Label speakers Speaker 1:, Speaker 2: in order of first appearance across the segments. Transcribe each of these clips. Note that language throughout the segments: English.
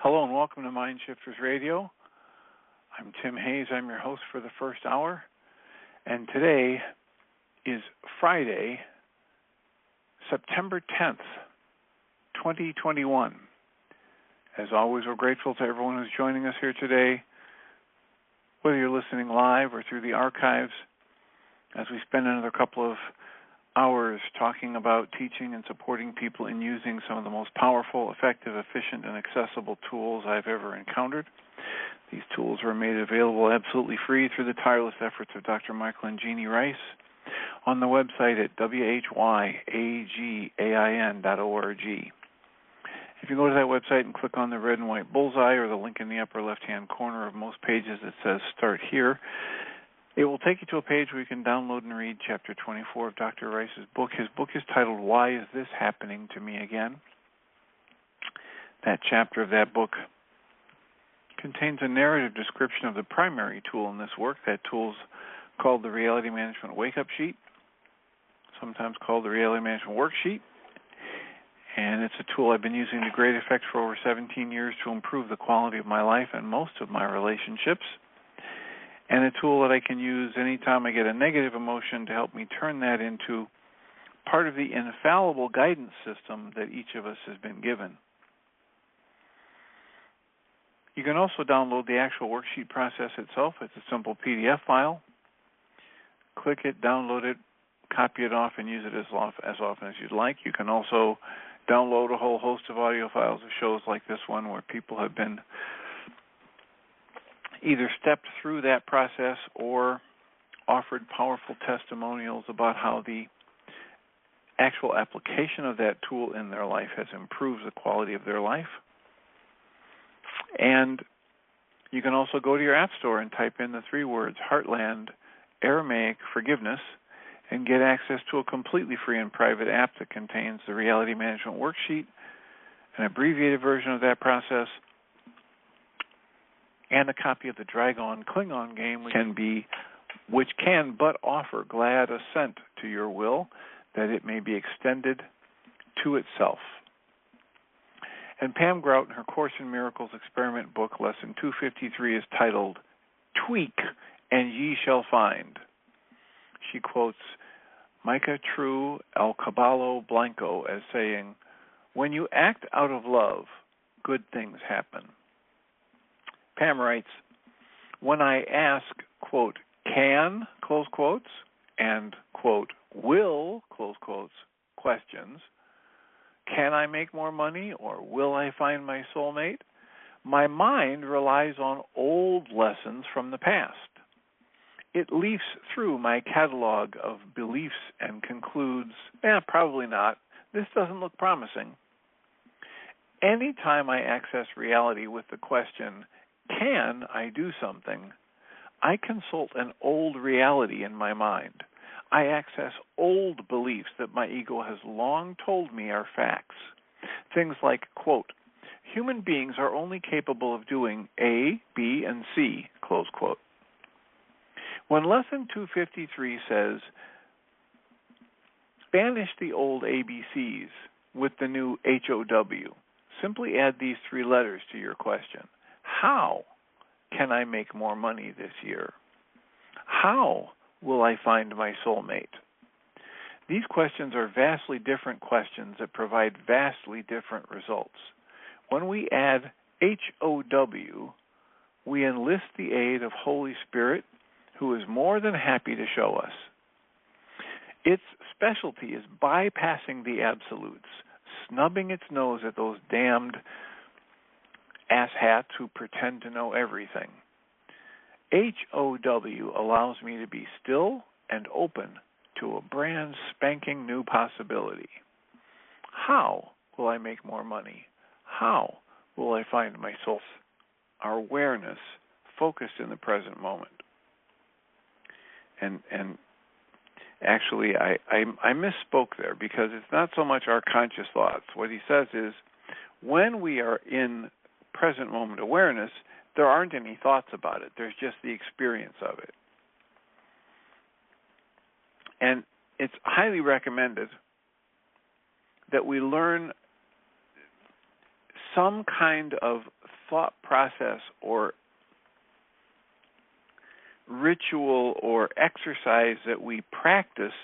Speaker 1: Hello and welcome to Mind Shifters Radio. I'm Tim Hayes. I'm your host for the first hour. And today is Friday, September 10th, 2021. As always, we're grateful to everyone who's joining us here today, whether you're listening live or through the archives, as we spend another couple of hours talking about teaching and supporting people in using some of the most powerful, effective, efficient, and accessible tools I've ever encountered. These tools were made available absolutely free through the tireless efforts of Dr. Michael and Jeannie Ryce on the website at whyagain.org. If you go to that website and click on the red and white bullseye or the link in the upper left-hand corner of most pages that says Start Here, it will take you to a page where you can download and read Chapter 24 of Dr. Ryce's book. His book is titled, Why Is This Happening to Me Again? That chapter of that book contains a narrative description of the primary tool in this work. That tool is called the Reality Management Wake-Up Sheet, sometimes called the Reality Management Worksheet. And it's a tool I've been using to great effect for over 17 years to improve the quality of my life and most of my relationships. And a tool that I can use anytime I get a negative emotion to help me turn that into part of the infallible guidance system that each of us has been given. You can also download the actual worksheet process itself. It's a simple PDF file. Click it, download it, copy it off, and use it as often as you'd like. You can also download a whole host of audio files of shows like this one where people have been either stepped through that process or offered powerful testimonials about how the actual application of that tool in their life has improved the quality of their life. And you can also go to your app store and type in the three words, Heartland Aramaic Forgiveness, and get access to a completely free and private app that contains the Reality Management Worksheet, an abbreviated version of that process, and a copy of the Dragon Klingon game, which can but offer glad assent to your will that it may be extended to itself. And Pam Grout, in her Course in Miracles experiment book, Lesson 253, is titled, Tweak and Ye Shall Find. She quotes Micah True El Caballo Blanco as saying, when you act out of love, good things happen. Pam writes, when I ask, quote, can, close quotes, and, quote, will, close quotes, questions, can I make more money or will I find my soulmate? My mind relies on old lessons from the past. It leafs through my catalog of beliefs and concludes, probably not. This doesn't look promising. Anytime I access reality with the question, can I do something, I consult an old reality in my mind. I access old beliefs that my ego has long told me are facts. Things like, quote, human beings are only capable of doing A, B, and C, close quote. When Lesson 253 says, banish the old ABCs with the new HOW, simply add these three letters to your question. How can I make more money this year? How will I find my soulmate? These questions are vastly different questions that provide vastly different results. When we add HOW, we enlist the aid of Holy Spirit, who is more than happy to show us. Its specialty is bypassing the absolutes, snubbing its nose at those damned asshats who pretend to know everything. HOW allows me to be still and open to a brand spanking new possibility. How will I make more money? How will I find my soul? Our awareness focused in the present moment. And actually, I misspoke there because it's not so much our conscious thoughts. What he says is, when we are in present moment awareness, there aren't any thoughts about it. There's just the experience of it. And it's highly recommended that we learn some kind of thought process or ritual or exercise that we practice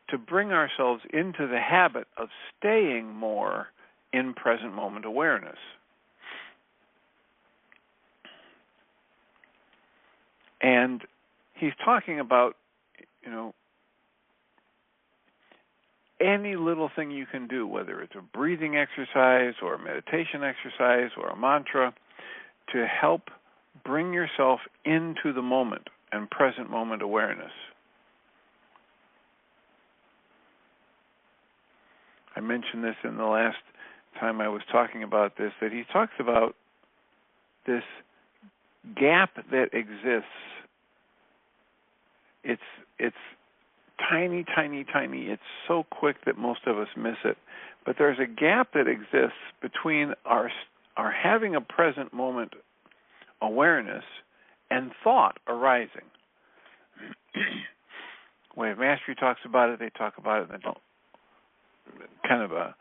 Speaker 1: to bring ourselves into the habit of staying more in present moment awareness. And he's talking about, any little thing you can do, whether it's a breathing exercise or a meditation exercise or a mantra, to help bring yourself into the moment and present moment awareness. I mentioned this in the last time I was talking about this, that he talks about this gap that exists. It's tiny, tiny, tiny. It's so quick that most of us miss it. But there's a gap that exists between our having a present moment awareness and thought arising. Wave Mastery talks about it. They talk about it in kind of a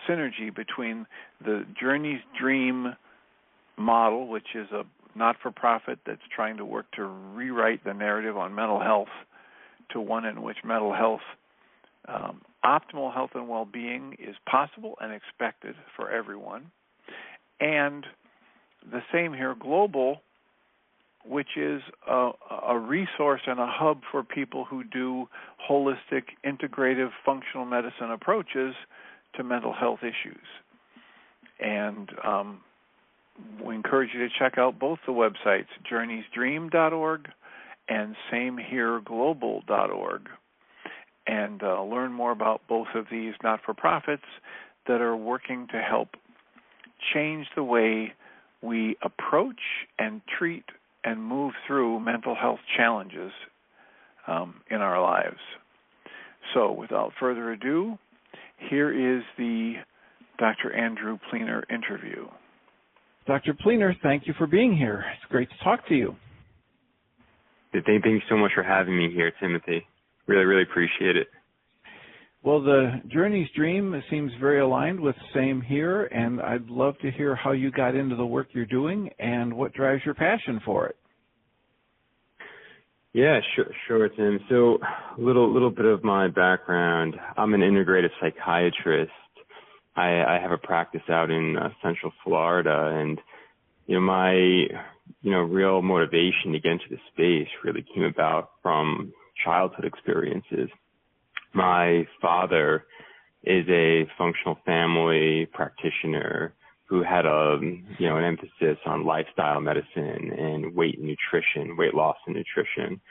Speaker 1: synergy between the Journey's Dream model, which is a not-for-profit that's trying to work to rewrite the narrative on mental health, to one in which mental health, optimal health and well-being is possible and expected for everyone. And the same here, Global, which is a resource and a hub for people who do holistic, integrative, functional medicine approaches to mental health issues. And we encourage you to check out both the websites, journeysdream.org and samehereglobal.org, and learn more about both of these not-for-profits that are working to help change the way we approach and treat and move through mental health challenges in our lives. So without further ado, here is the Dr. Andrew Pleener interview.
Speaker 2: Dr. Pleener, thank you for being here. It's great to talk to you.
Speaker 3: Thank you so much for having me here, Timothy. Really, really appreciate it.
Speaker 2: Well, the Journey's Dream seems very aligned with Same Here, and I'd love to hear how you got into the work you're doing and what drives your passion for it.
Speaker 3: Yeah, sure, Tim. So a little bit of my background. I'm an integrative psychiatrist. I have a practice out in Central Florida, and my real motivation to get into the space really came about from childhood experiences. My father is a functional family practitioner who had an emphasis on lifestyle medicine and weight loss and nutrition.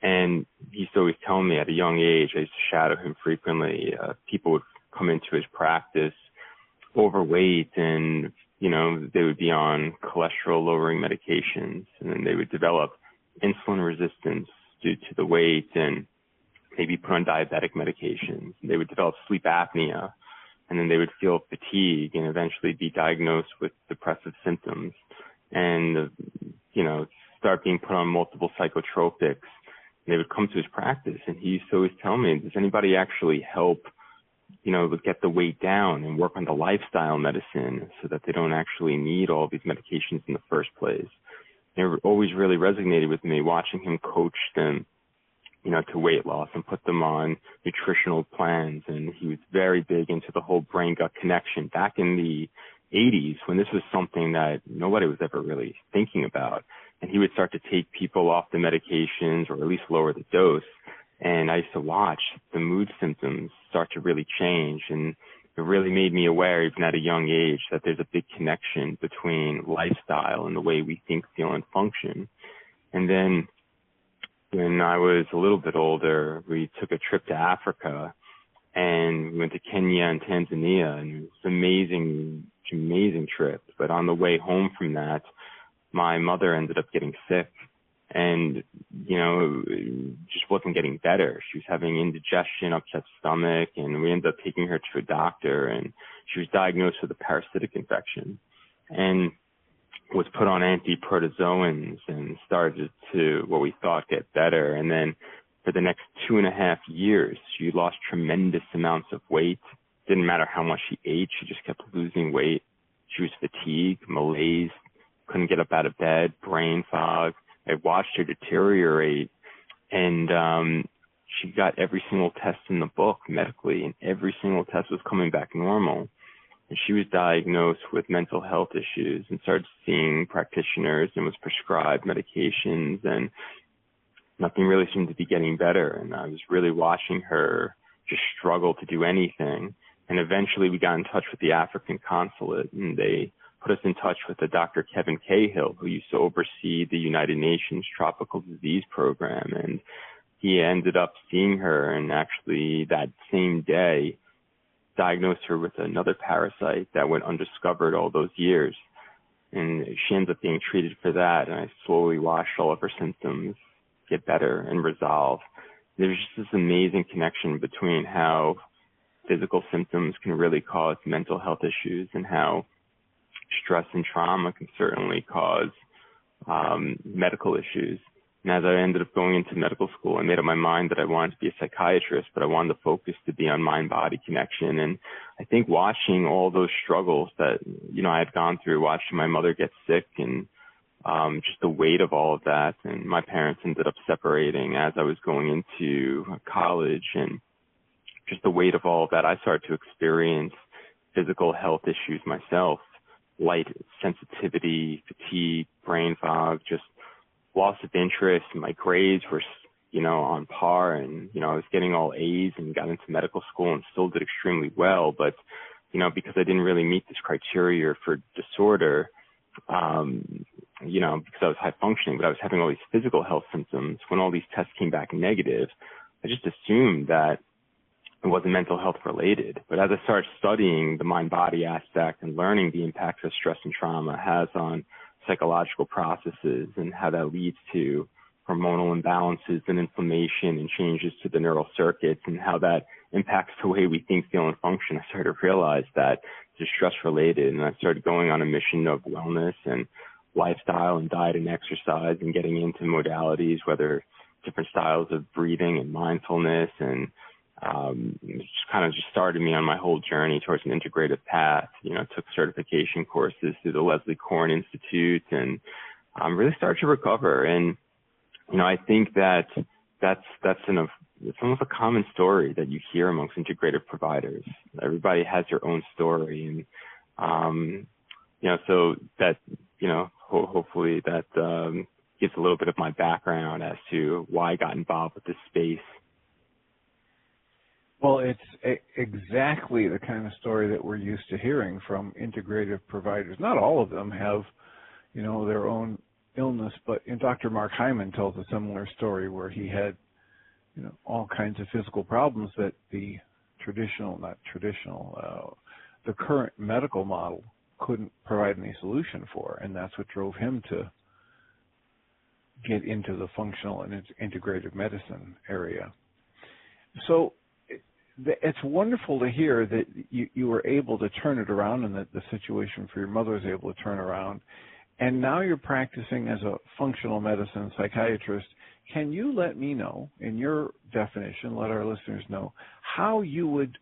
Speaker 3: And he used to always tell me at a young age, I used to shadow him frequently, people would come into his practice overweight, and they would be on cholesterol-lowering medications, and then they would develop insulin resistance due to the weight, and maybe put on diabetic medications. They would develop sleep apnea, and then they would feel fatigue and eventually be diagnosed with depressive symptoms and, start being put on multiple psychotropics. They would come to his practice, and he used to always tell me, does anybody actually help get the weight down and work on the lifestyle medicine so that they don't actually need all these medications in the first place? It always really resonated with me watching him coach them, to weight loss and put them on nutritional plans. And he was very big into the whole brain-gut connection back in the 80s when this was something that nobody was ever really thinking about. And he would start to take people off the medications or at least lower the dose. And I used to watch the mood symptoms start to really change. And it really made me aware, even at a young age, that there's a big connection between lifestyle and the way we think, feel, and function. And then when I was a little bit older, we took a trip to Africa, and we went to Kenya and Tanzania, and it was an amazing trip. But on the way home from that, my mother ended up getting sick. And, it just wasn't getting better. She was having indigestion, upset stomach, and we ended up taking her to a doctor, and she was diagnosed with a parasitic infection and was put on antiprotozoans and started to, what we thought, get better. And then for the next 2.5 years, she lost tremendous amounts of weight. Didn't matter how much she ate, she just kept losing weight. She was fatigued, malaise, couldn't get up out of bed, brain fog. I watched her deteriorate, and she got every single test in the book medically, and every single test was coming back normal. And she was diagnosed with mental health issues and started seeing practitioners and was prescribed medications, and nothing really seemed to be getting better. And I was really watching her just struggle to do anything. And eventually we got in touch with the African consulate, and they put us in touch with a Dr. Kevin Cahill, who used to oversee the United Nations Tropical Disease Program. And he ended up seeing her, and actually that same day diagnosed her with another parasite that went undiscovered all those years. And she ends up being treated for that, and I slowly watched all of her symptoms get better and resolve. There's just this amazing connection between how physical symptoms can really cause mental health issues, and how stress and trauma can certainly cause medical issues. And as I ended up going into medical school, I made up my mind that I wanted to be a psychiatrist, but I wanted the focus to be on mind-body connection. And I think watching all those struggles that, I had gone through, watching my mother get sick, and just the weight of all of that. And my parents ended up separating as I was going into college, and just the weight of all of that, I started to experience physical health issues myself, light sensitivity, fatigue, brain fog, just loss of interest. My grades were, on par, and, I was getting all A's and got into medical school and still did extremely well. But, because I didn't really meet this criteria for disorder, because I was high functioning, but I was having all these physical health symptoms. When all these tests came back negative, I just assumed that it wasn't mental health related. But as I started studying the mind-body aspect and learning the impacts that stress and trauma has on psychological processes, and how that leads to hormonal imbalances and inflammation and changes to the neural circuits, and how that impacts the way we think, feel, and function, I started to realize that it's stress related. And I started going on a mission of wellness and lifestyle and diet and exercise, and getting into modalities, whether different styles of breathing and mindfulness, and it just started me on my whole journey towards an integrative path. Took certification courses through the Leslie Korn Institute, and really started to recover. And I think that it's almost a common story that you hear amongst integrative providers. Everybody has their own story, and so that hopefully that gives a little bit of my background as to why I got involved with this space.
Speaker 2: Well, it's exactly the kind of story that we're used to hearing from integrative providers. Not all of them have, their own illness, but Dr. Mark Hyman tells a similar story where he had, all kinds of physical problems that the the current medical model couldn't provide any solution for, and that's what drove him to get into the functional and integrative medicine area. So it's wonderful to hear that you were able to turn it around, and that the situation for your mother was able to turn around. And now you're practicing as a functional medicine psychiatrist. Can you let me know, in your definition, let our listeners know, how you would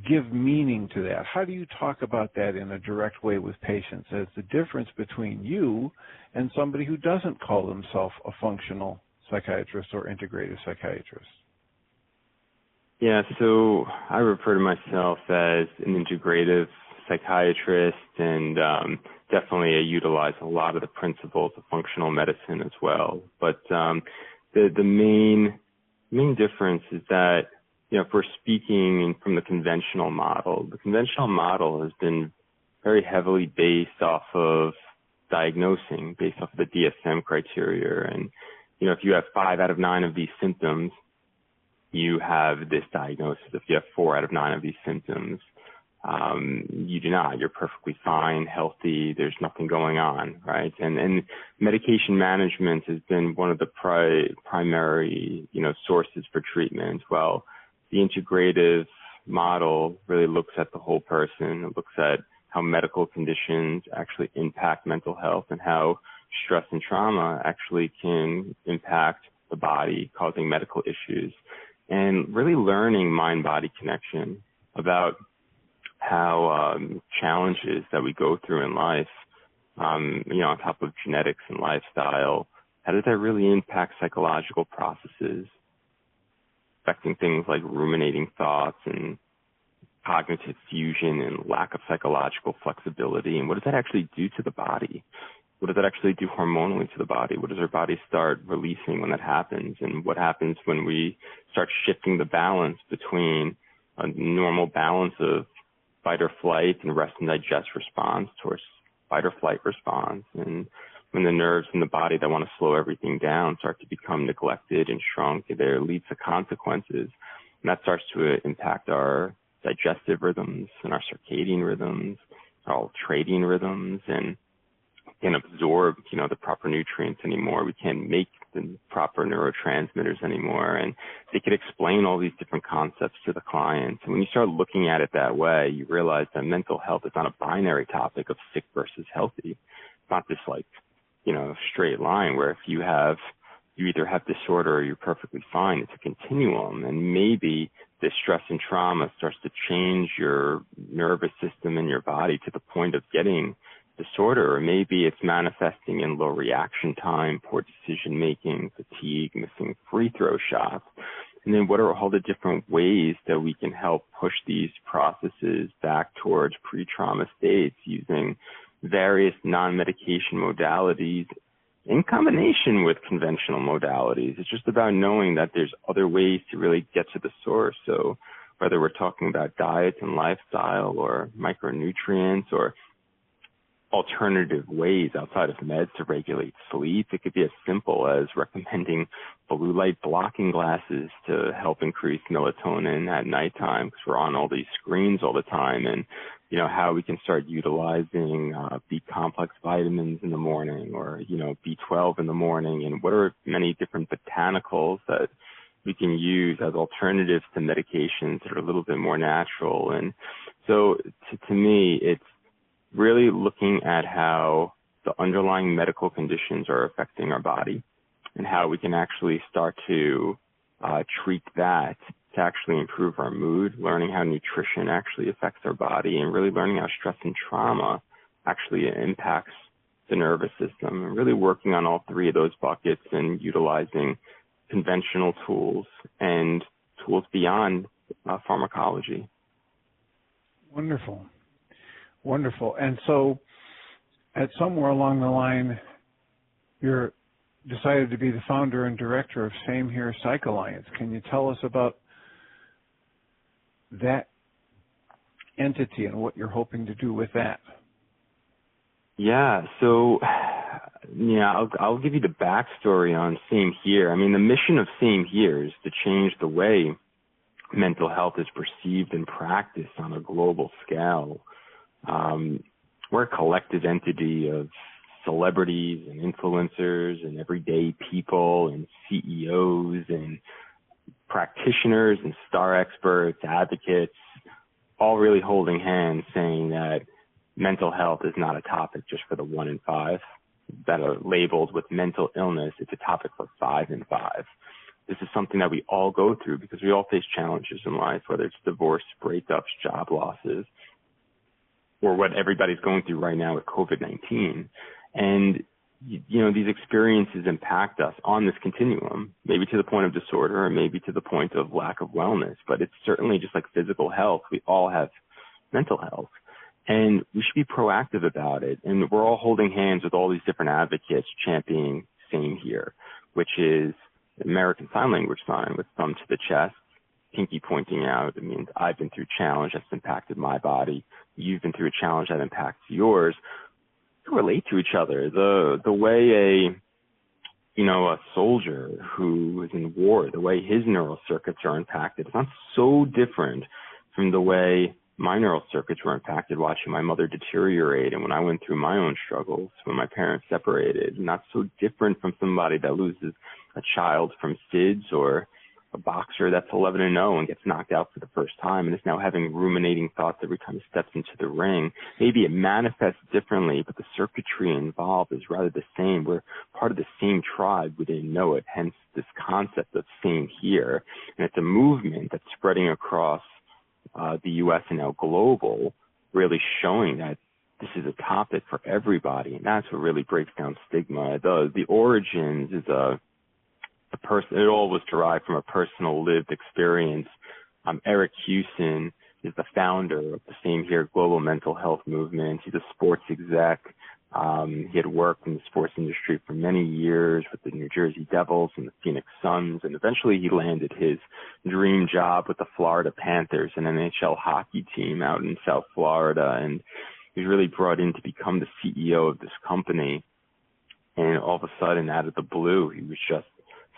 Speaker 2: give meaning to that? How do you talk about that in a direct way with patients as the difference between you and somebody who doesn't call themselves a functional psychiatrist or integrative psychiatrist?
Speaker 3: Yeah, so I refer to myself as an integrative psychiatrist, and definitely I utilize a lot of the principles of functional medicine as well. But the main difference is that, if we're speaking from the conventional model has been very heavily based off of diagnosing, based off of the DSM criteria. And, if you have 5 out of 9 of these symptoms, you have this diagnosis. If you have 4 out of 9 of these symptoms, you do not. You're perfectly fine, healthy. There's nothing going on, right? And medication management has been one of the primary, sources for treatment. Well, the integrative model really looks at the whole person. It looks at how medical conditions actually impact mental health, and how stress and trauma actually can impact the body, causing medical issues. And really learning mind-body connection about how challenges that we go through in life on top of genetics and lifestyle, how does that really impact psychological processes, affecting things like ruminating thoughts and cognitive fusion and lack of psychological flexibility? And what does that actually do to the body? What does that actually do hormonally to the body? What does our body start releasing when that happens? And what happens when we start shifting the balance between a normal balance of fight or flight and rest and digest response towards fight or flight response? And when the nerves in the body that want to slow everything down start to become neglected and shrunk, there leads to consequences. And that starts to impact our digestive rhythms and our circadian rhythms, our ultradian rhythms, and can't absorb, the proper nutrients anymore. We can't make the proper neurotransmitters anymore. And they could explain all these different concepts to the clients. And when you start looking at it that way, you realize that mental health is not a binary topic of sick versus healthy. It's not this straight line where if you either have disorder or you're perfectly fine. It's a continuum. And maybe this stress and trauma starts to change your nervous system in your body to the point of getting disorder, or maybe it's manifesting in low reaction time, poor decision making, fatigue, missing free throw shots. And then what are all the different ways that we can help push these processes back towards pre-trauma states using various non-medication modalities in combination with conventional modalities? It's just about knowing that there's other ways to really get to the source. So whether we're talking about diet and lifestyle or micronutrients or alternative ways outside of meds to regulate sleep. It could be as simple as recommending blue light blocking glasses to help increase melatonin at nighttime because we're on all these screens all the time, and how we can start utilizing B complex vitamins in the morning, or B12 in the morning, and what are many different botanicals that we can use as alternatives to medications that are a little bit more natural. And so to me, it's really looking at how the underlying medical conditions are affecting our body and how we can actually start to treat that to actually improve our mood, learning how nutrition actually affects our body, and really learning how stress and trauma actually impacts the nervous system, and really working on all three of those buckets and utilizing conventional tools and tools beyond pharmacology.
Speaker 2: Wonderful. Wonderful. And so at somewhere along the line, you're decided to be the founder and director of Same Here Psych Alliance. Can you tell us about that entity and what you're hoping to do with that?
Speaker 3: Yeah, so I'll give you the backstory on Same Here. I mean, the mission of Same Here is to change the way mental health is perceived and practiced on a global scale. We're a collective entity of celebrities and influencers and everyday people and CEOs and practitioners and star experts, advocates, all really holding hands saying that mental health is not a topic just for the 1 in 5 that are labeled with mental illness. It's a topic for 5 in 5. This is something that we all go through because we all face challenges in life, whether it's divorce, breakups, job losses, or what everybody's going through right now with COVID-19. And, these experiences impact us on this continuum, maybe to the point of disorder or maybe to the point of lack of wellness. But it's certainly just like physical health. We all have mental health, and we should be proactive about it. And we're all holding hands with all these different advocates championing Same Here, which is American Sign Language sign with thumb to the chest, pinky pointing out. It means I've been through challenge that's impacted my body. You've been through a challenge that impacts yours. To relate to each other, the way a soldier who is in war, the way his neural circuits are impacted, it's not so different from the way my neural circuits were impacted watching my mother deteriorate, and when I went through my own struggles when my parents separated. Not so different from somebody that loses a child from SIDS, or a boxer that's 11-0 and gets knocked out for the first time and is now having ruminating thoughts every time he steps into the ring. Maybe it manifests differently, but the circuitry involved is rather the same. We're part of the same tribe. We didn't know it, hence this concept of Same Here. And it's a movement that's spreading across the U.S. and now global, really showing that this is a topic for everybody, and that's what really breaks down stigma. The origins is a person. It all was derived from a personal lived experience. Eric Hewson is the founder of the Same Here global mental health movement. He's a sports exec. He had worked in the sports industry for many years with the New Jersey Devils and the Phoenix Suns, and eventually he landed his dream job with the Florida Panthers, an NHL hockey team out in South Florida, and he was really brought in to become the CEO of this company. And all of a sudden, out of the blue, he was just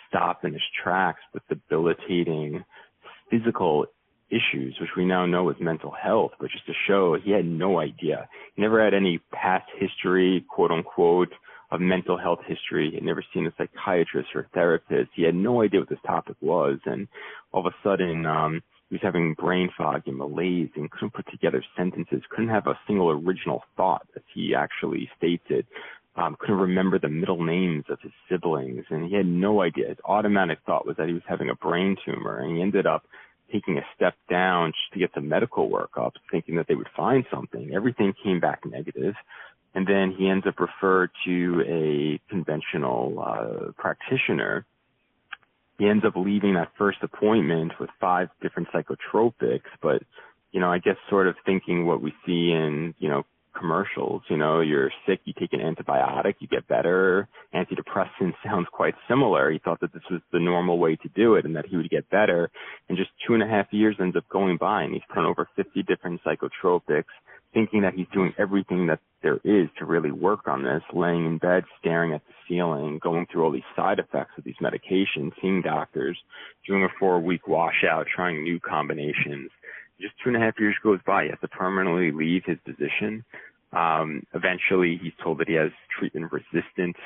Speaker 3: stopped in his tracks with debilitating physical issues, which we now know is mental health, but just to show he had no idea. He never had any past history, quote unquote, of mental health history. He had never seen a psychiatrist or a therapist. He had no idea what this topic was. And all of a sudden, he was having brain fog and malaise and couldn't put together sentences, couldn't have a single original thought, as he actually states it. Couldn't remember the middle names of his siblings, and he had no idea. His automatic thought was that he was having a brain tumor, and he ended up taking a step down just to get some medical workup, thinking that they would find something. Everything came back negative, and then he ends up referred to a conventional practitioner. He ends up leaving that first appointment with 5 different psychotropics, but, I guess sort of thinking what we see in, commercials, you're sick, you take an antibiotic, you get better. Antidepressant sounds quite similar. He thought that this was the normal way to do it and that he would get better. And just 2.5 years ends up going by, and he's put on over 50 different psychotropics, thinking that he's doing everything that there is to really work on this, laying in bed, staring at the ceiling, going through all these side effects of these medications, seeing doctors, doing a 4-week washout, trying new combinations. Just 2.5 years goes by. He has to permanently leave his position. Eventually, he's told that he has treatment-resistant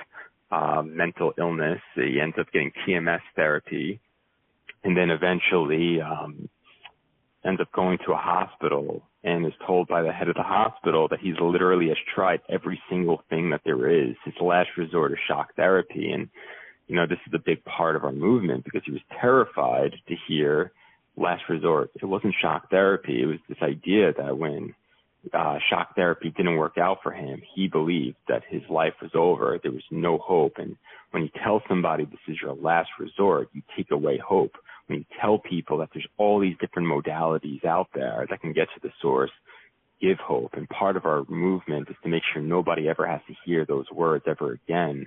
Speaker 3: mental illness. He ends up getting TMS therapy, and then eventually ends up going to a hospital and is told by the head of the hospital that he's literally has tried every single thing that there is. His last resort is shock therapy, and this is a big part of our movement because he was terrified to hear last resort. It wasn't shock therapy. It was this idea that when shock therapy didn't work out for him, he believed that his life was over. There was no hope. And when you tell somebody this is your last resort, you take away hope. When you tell people that there's all these different modalities out there that can get to the source, give hope. And part of our movement is to make sure nobody ever has to hear those words ever again.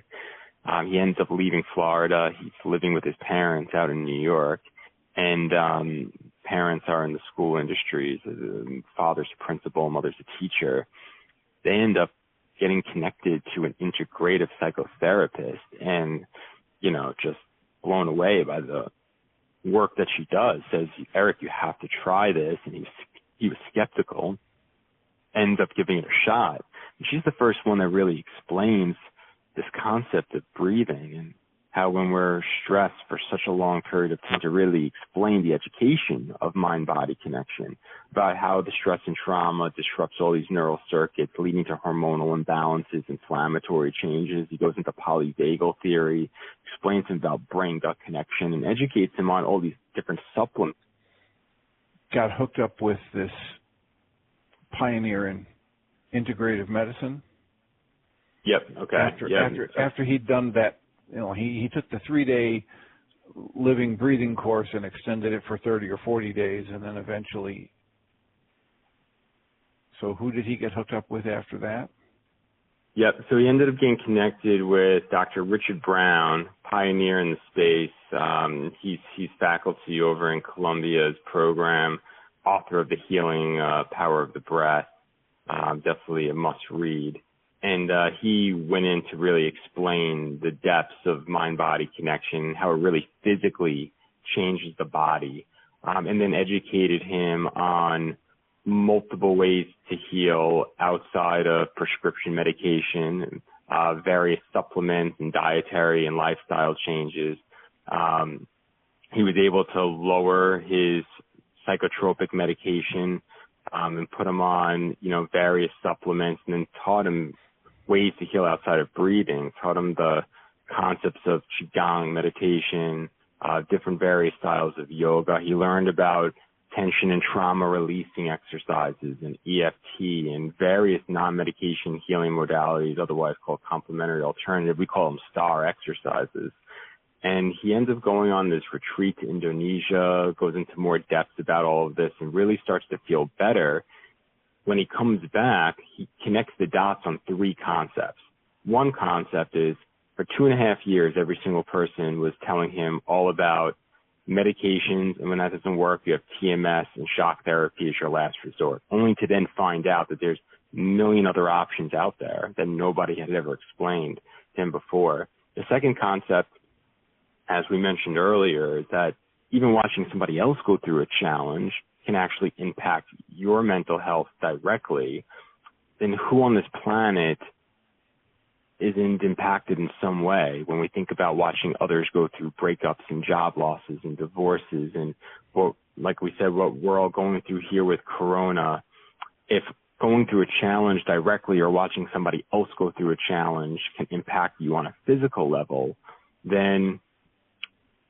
Speaker 3: He ends up leaving Florida. He's living with his parents out in New York. And parents are in the school industries. Father's a principal, mother's a teacher. They end up getting connected to an integrative psychotherapist and, just blown away by the work that she does. Says, Eric, you have to try this. And he was skeptical, ends up giving it a shot. And she's the first one that really explains this concept of breathing and how when we're stressed for such a long period of time, to really explain the education of mind-body connection, about how the stress and trauma disrupts all these neural circuits, leading to hormonal imbalances, inflammatory changes. He goes into polyvagal theory, explains him about brain-gut connection, and educates him on all these different supplements.
Speaker 2: Got hooked up with this pioneer in integrative medicine.
Speaker 3: Yep. Okay.
Speaker 2: After he'd done that, he took the 3-day living, breathing course and extended it for 30 or 40 days, and then eventually. So who did he get hooked up with after that?
Speaker 3: Yep. So he ended up getting connected with Dr. Richard Brown, pioneer in the space. He's faculty over in Columbia's program, author of The Healing Power of the Breath. Definitely a must-read. And he went in to really explain the depths of mind-body connection, how it really physically changes the body, and then educated him on multiple ways to heal outside of prescription medication, various supplements and dietary and lifestyle changes. He was able to lower his psychotropic medication and put him on, various supplements, and then taught him ways to heal outside of breathing, taught him the concepts of Qigong meditation, different various styles of yoga. He learned about tension and trauma releasing exercises and EFT and various non-medication healing modalities, otherwise called complementary alternative. We call them STAR exercises. And he ends up going on this retreat to Indonesia, goes into more depth about all of this, and really starts to feel better. When he comes back, he connects the dots on three concepts. One concept is, for 2.5 years, every single person was telling him all about medications, and when that doesn't work, you have TMS and shock therapy as your last resort, only to then find out that there's a million other options out there that nobody had ever explained to him before. The second concept, as we mentioned earlier, is that even watching somebody else go through a challenge can actually impact your mental health directly. Then who on this planet isn't impacted in some way when we think about watching others go through breakups and job losses and divorces and what, like we said, what we're all going through here with Corona. If going through a challenge directly or watching somebody else go through a challenge can impact you on a physical level, then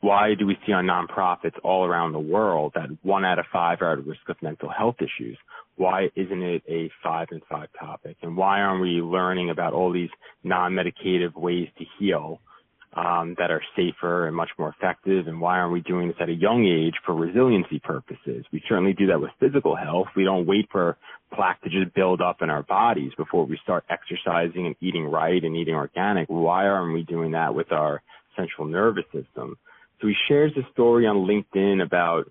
Speaker 3: why do we see on nonprofits all around the world that 1 out of 5 are at risk of mental health issues? Why isn't it a 5 and 5 topic? And why aren't we learning about all these non-medicative ways to heal that are safer and much more effective? And why aren't we doing this at a young age for resiliency purposes? We certainly do that with physical health. We don't wait for plaque to just build up in our bodies before we start exercising and eating right and eating organic. Why aren't we doing that with our central nervous system? So he shares a story on LinkedIn about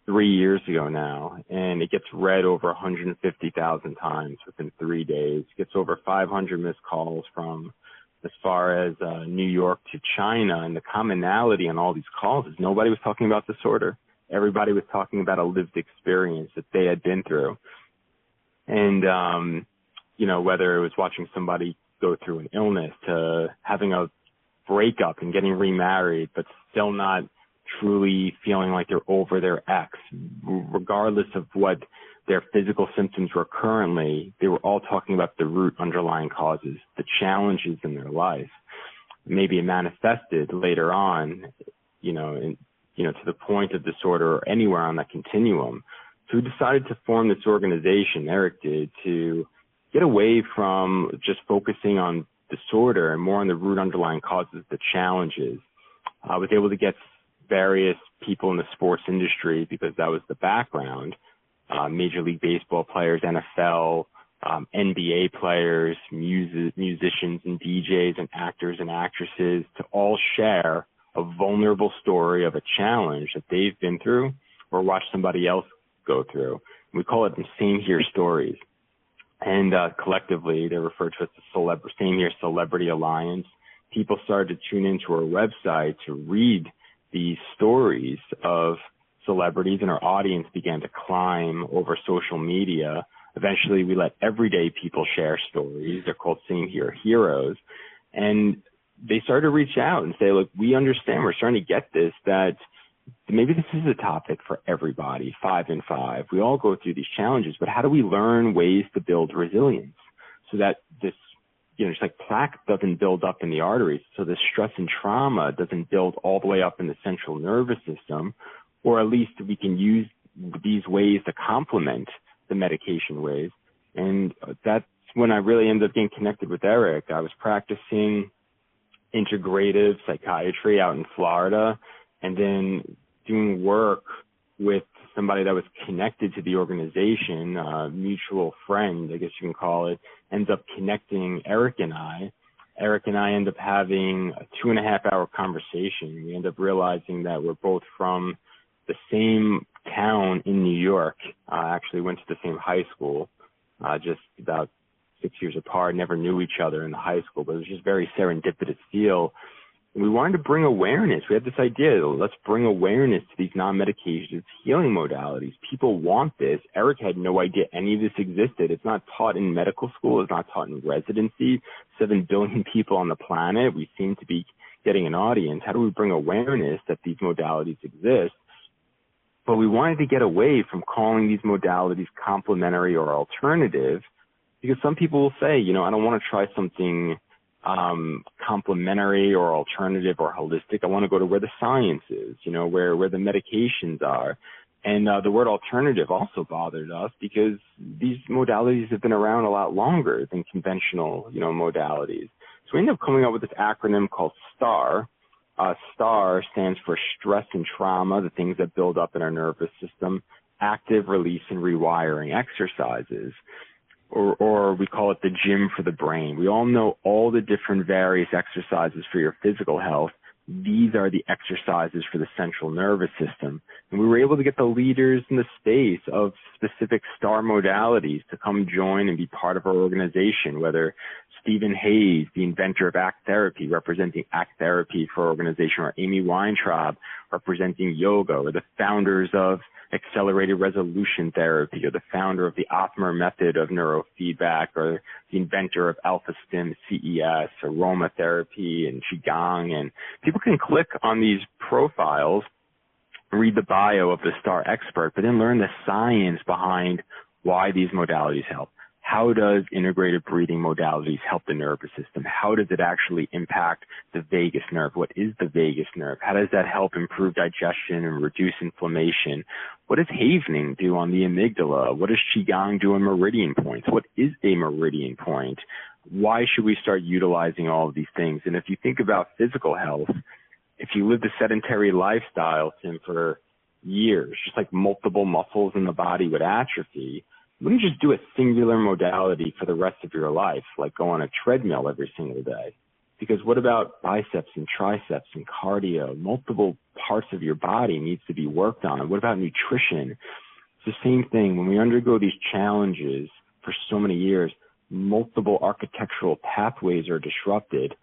Speaker 3: 3 years ago now, and it gets read over 150,000 times within 3 days. It gets over 500 missed calls from as far as New York to China, and the commonality on all these calls is nobody was talking about disorder. Everybody was talking about a lived experience that they had been through. And, you know, whether it was watching somebody go through an illness to having a breakup and getting remarried, but still not truly feeling like they're over their ex, regardless of what their physical symptoms were currently, they were all talking about the root underlying causes, the challenges in their life. Maybe it manifested later on, to the point of disorder or anywhere on that continuum. So we decided to form this organization, Eric did, to get away from just focusing on disorder and more on the root underlying causes, the challenges. I was able to get various people in the sports industry because that was the background, Major League Baseball players, NFL, NBA players, musicians and DJs and actors and actresses to all share a vulnerable story of a challenge that they've been through or watched somebody else go through. We call it the Same Here stories. And collectively, they're referred to as the Same Here Celebrity Alliance. People started to tune into our website to read these stories of celebrities, and our audience began to climb over social media. Eventually, we let everyday people share stories. They're called Same Here Heroes. And they started to reach out and say, look, we understand, we're starting to get this, that maybe this is a topic for everybody, 5 and 5. We all go through these challenges, but how do we learn ways to build resilience so that this, just like plaque doesn't build up in the arteries, so the stress and trauma doesn't build all the way up in the central nervous system, or at least we can use these ways to complement the medication ways. And that's when I really ended up getting connected with Eric. I was practicing integrative psychiatry out in Florida, and then doing work with somebody that was connected to the organization, a mutual friend, I guess you can call it, ends up connecting Eric and I. Eric and I end up having a 2.5-hour conversation. We end up realizing that we're both from the same town in New York. Actually went to the same high school, just about 6 years apart, never knew each other in the high school, but it was just very serendipitous deal. And we wanted to bring awareness. We had this idea, let's bring awareness to these non-medicated healing modalities. People want this. Eric had no idea any of this existed. It's not taught in medical school. It's not taught in residency. 7 billion people on the planet. We seem to be getting an audience. How do we bring awareness that these modalities exist? But we wanted to get away from calling these modalities complementary or alternative, because some people will say, I don't want to try something complementary or alternative or holistic. I want to go to where the science is, where the medications are. And the word alternative also bothered us because these modalities have been around a lot longer than conventional, modalities. So we ended up coming up with this acronym called STAR. STAR stands for stress and trauma, the things that build up in our nervous system, active release and rewiring exercises, or we call it the gym for the brain. We all know all the different various exercises for your physical health. These are the exercises for the central nervous system. And we were able to get the leaders in the space of specific STAR modalities to come join and be part of our organization, whether Stephen Hayes, the inventor of ACT Therapy, representing ACT Therapy for our organization, or Amy Weintraub, representing yoga, or the founders of accelerated resolution therapy, or the founder of the Othmer method of neurofeedback, or the inventor of alpha stim CES, aromatherapy, and Qigong. And people can click on these profiles, read the bio of the STAR expert, but then learn the science behind why these modalities help. How does integrated breathing modalities help the nervous system? How does it actually impact the vagus nerve? What is the vagus nerve? How does that help improve digestion and reduce inflammation? What does havening do on the amygdala? What does Qigong do on meridian points? What is a meridian point? Why should we start utilizing all of these things? And if you think about physical health, if you lived a sedentary lifestyle, Tim, for years, just like multiple muscles in the body would atrophy, you wouldn't just do a singular modality for the rest of your life, like go on a treadmill every single day. Because what about biceps and triceps and cardio? Multiple parts of your body needs to be worked on. And what about nutrition? It's the same thing. When we undergo these challenges for so many years, multiple architectural pathways are disrupted.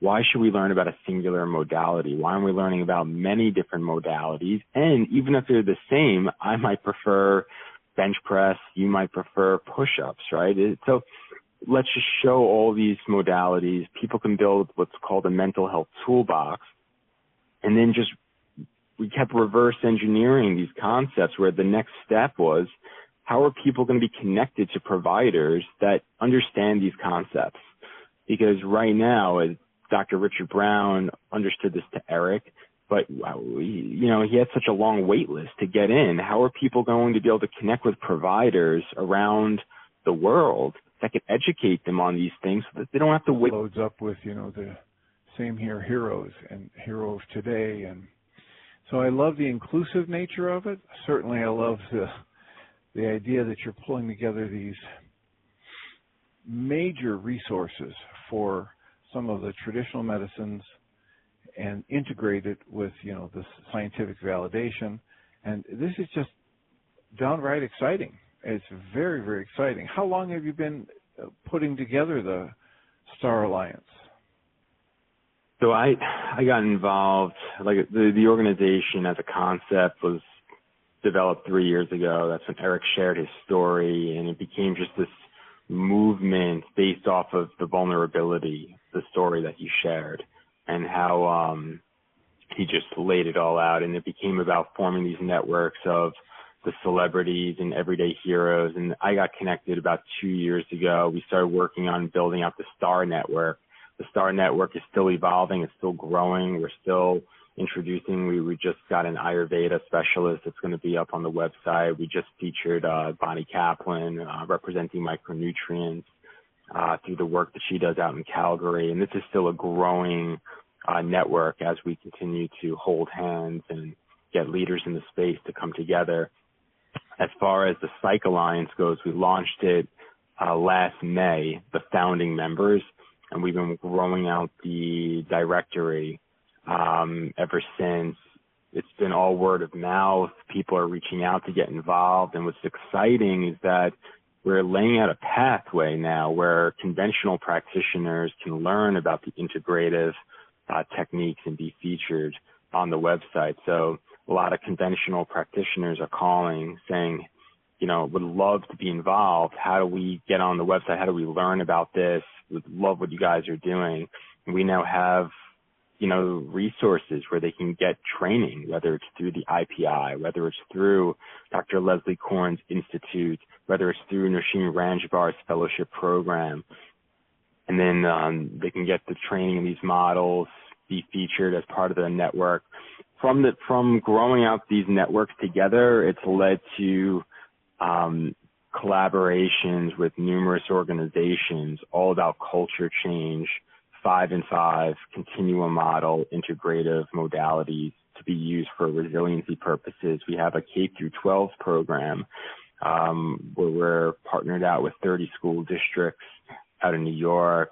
Speaker 3: Why should we learn about a singular modality? Why aren't we learning about many different modalities? And even if they're the same, I might prefer bench press, you might prefer push-ups, right? So let's just show all these modalities. People can build what's called a mental health toolbox. And then we kept reverse engineering these concepts where the next step was, how are people going to be connected to providers that understand these concepts? Because right now, as Dr. Richard Brown understood this to Eric, but, he had such a long wait list to get in. How are people going to be able to connect with providers around the world that can educate them on these things so that they don't have to wait?
Speaker 2: Loads up with, the same here heroes and heroes today. And so I love the inclusive nature of it. Certainly I love the idea that you're pulling together these major resources for some of the traditional medicines and integrate it with, the scientific validation. And this is just downright exciting. It's very, very exciting. How long have you been putting together the STAR Alliance?
Speaker 3: So I got involved, like the organization as a concept was developed 3 years ago. That's when Eric shared his story, and it became just this movement based off of the vulnerability, the story that he shared, and how he just laid it all out. And it became about forming these networks of the celebrities and everyday heroes. And I got connected about 2 years ago. We started working on building out the STAR Network. The STAR Network is still evolving. It's still growing. We're still introducing. We just got an Ayurveda specialist that's going to be up on the website. We just featured Bonnie Kaplan representing micronutrients through the work that she does out in Calgary. And this is still a growing network as we continue to hold hands and get leaders in the space to come together. As far as the Psych Alliance goes, we launched it last May, the founding members, and we've been growing out the directory ever since. It's been all word of mouth. People are reaching out to get involved. And what's exciting is that we're laying out a pathway now where conventional practitioners can learn about the integrative techniques and be featured on the website. So a lot of conventional practitioners are calling saying, would love to be involved. How do we get on the website? How do we learn about this? Would love what you guys are doing. And we now have, resources where they can get training, whether it's through the IPI, whether it's through Dr. Leslie Korn's Institute, whether it's through Nosheen Ranjbar's fellowship program. And then they can get the training in these models, be featured as part of the network. from growing up these networks together, it's led to collaborations with numerous organizations all about culture change, 5 and 5, continuum model, integrative modalities to be used for resiliency purposes. We have a K through 12 program where we're partnered out with 30 school districts out in New York.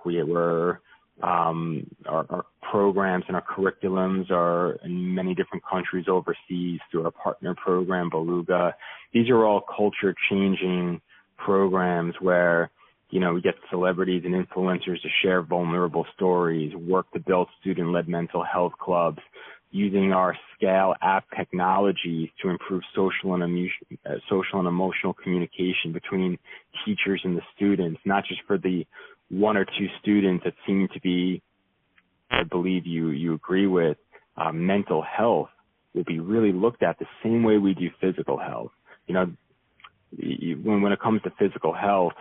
Speaker 3: Our programs and our curriculums are in many different countries overseas through our partner program, Beluga. These are all culture-changing programs where, we get celebrities and influencers to share vulnerable stories, work to build student-led mental health clubs, using our Scale app technologies to improve social and emotional communication between teachers and the students, not just for the 1 or 2 students that seem to be, I believe you agree with, mental health will be really looked at the same way we do physical health. When it comes to physical health,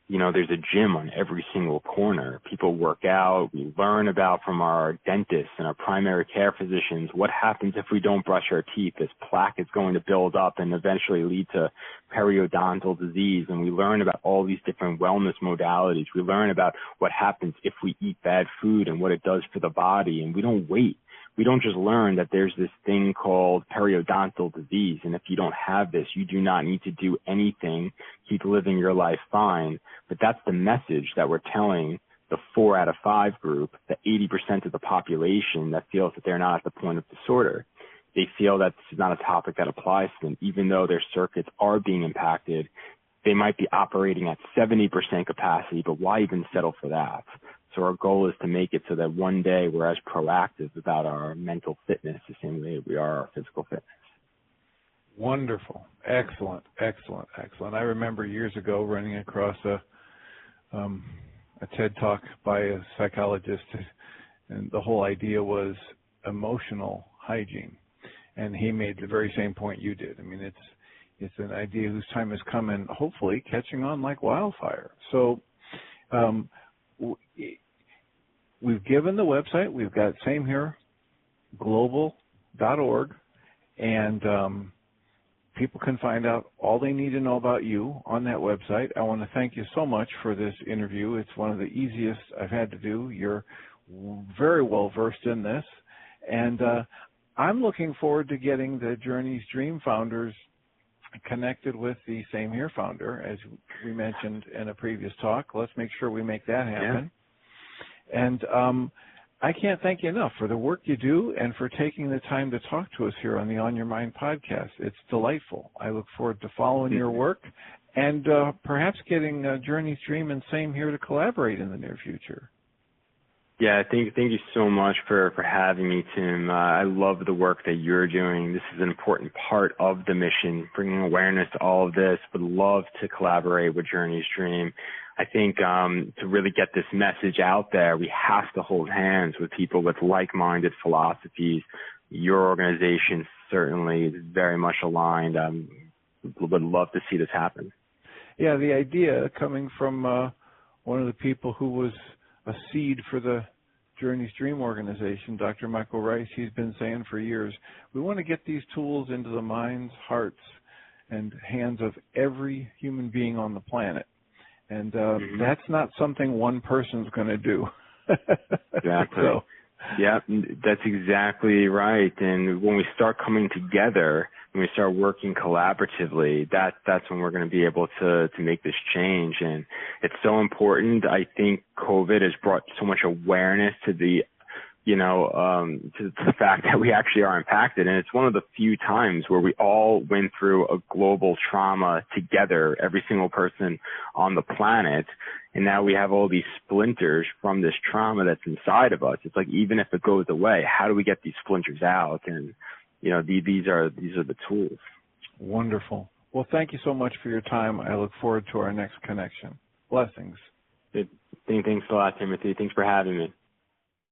Speaker 3: there's a gym on every single corner. People work out. We learn about from our dentists and our primary care physicians what happens if we don't brush our teeth. This plaque is going to build up and eventually lead to periodontal disease. And we learn about all these different wellness modalities. We learn about what happens if we eat bad food and what it does for the body. And we don't wait. We don't just learn that there's this thing called periodontal disease, and if you don't have this, you do not need to do anything, keep living your life fine. But that's the message that we're telling the 4 out of 5 group, the 80% of the population that feels that they're not at the point of disorder. They feel that this is not a topic that applies to them, even though their circuits are being impacted. They might be operating at 70% capacity, but why even settle for that? So our goal is to make it so that one day we're as proactive about our mental fitness the same way we are our physical fitness.
Speaker 2: Wonderful. Excellent. I remember years ago running across a TED Talk by a psychologist, and the whole idea was emotional hygiene. And he made the very same point you did. I mean, it's an idea whose time has come and hopefully catching on like wildfire. So we've given the website. We've got samehereglobal.org, and people can find out all they need to know about you on that website. I want to thank you so much for this interview. It's one of the easiest I've had to do. You're very well versed in this, and I'm looking forward to getting the Journey's Dream founders connected with the Same Here founder, as we mentioned in a previous talk. Let's make sure we make that happen. Yeah. And I can't thank you enough for the work you do and for taking the time to talk to us here on the On Your Mind podcast. It's delightful. I look forward to following your work and perhaps getting Journey's Dream and Same Here to collaborate in the near future.
Speaker 3: Yeah, thank you so much for having me, Tim. I love the work that you're doing. This is an important part of the mission, bringing awareness to all of this. Would love to collaborate with Journey's Dream. I think to really get this message out there, we have to hold hands with people with like-minded philosophies. Your organization certainly is very much aligned. Would love to see this happen.
Speaker 2: Yeah, the idea coming from one of the people who was a seed for the Journey's Dream organization, Dr. Michael Ryce, he's been saying for years, we want to get these tools into the minds, hearts, and hands of every human being on the planet. And that's not something one person's going to do.
Speaker 3: Exactly. So. Yeah, that's exactly right. And when we start coming together, when we start working collaboratively, that's when we're going to be able to make this change. And it's so important. I think COVID has brought so much awareness to the to the fact that we actually are impacted. And it's one of the few times where we all went through a global trauma together, every single person on the planet. And now we have all these splinters from this trauma that's inside of us. It's like, even if it goes away, how do we get these splinters out? And, these are the tools.
Speaker 2: Wonderful. Well, thank you so much for your time. I look forward to our next connection. Blessings.
Speaker 3: Thanks a lot, Timothy. Thanks for having me.